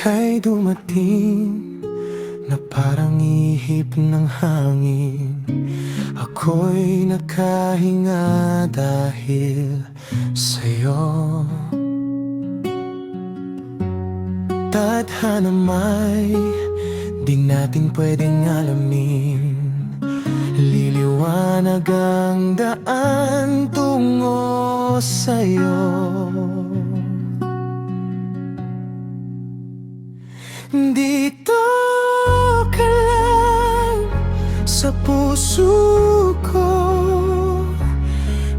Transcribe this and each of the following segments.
ika'y dumating na parang ihip ng hangin. Ako'y nakahinga dahil sa'yo. Tadhana may di natin pwedeng alamin. Liliwanag ang daan tungo sa'yo. Dito ka lang sa puso ko,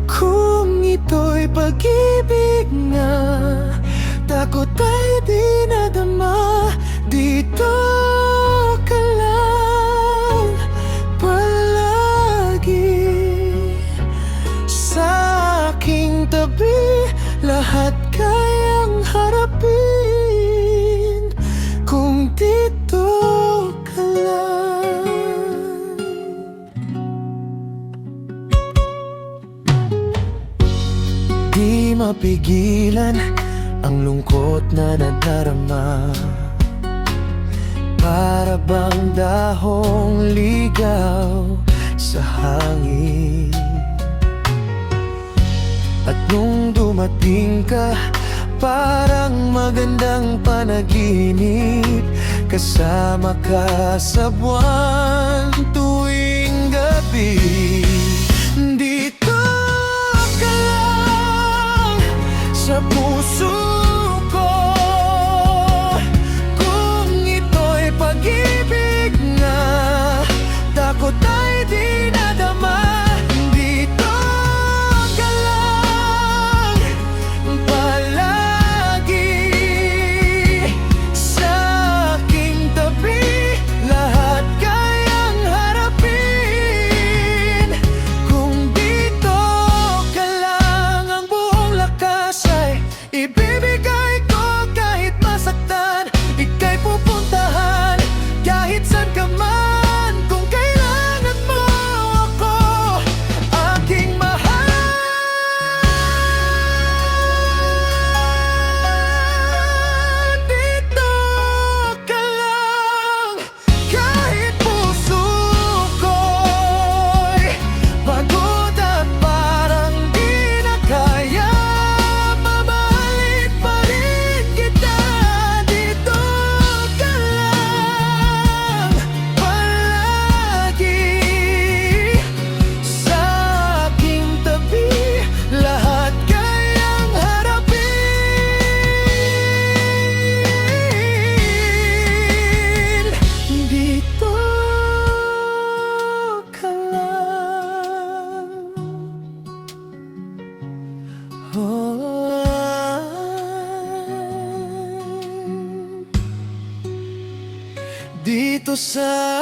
kung ito'y pag-ibig na takot ay di nadama. Dito ka lang palagi sa aking tabi, lahat kayang harapin kung dito ka lang. Di mapigilan ang lungkot na nadarama, para bang dahong ligaw sa hangin. At nung dumating ka, parang magandang panaginip, kasama ka sa buwan tuwing gabi. Dito ka lang sa puso ko, kung ito'y pag-ibig na takot ay di nadama. Dito ka lang palagi sa aking tabi, lahat kayang harapin kung dito ka lang. Ang buong lakas ay ibibigay ko kahit masaktan, ika'y pupuntahan kahit saan ka man. Kung kailangan mo ako, aking mahal, dito ka lang. Kahit puso ko'y pagod at parang di na kaya, mamahalin pa rin kita. Dito ka lang palagi sa aking tabi, lahat kayang harapin. Dito ka lang. Dito sa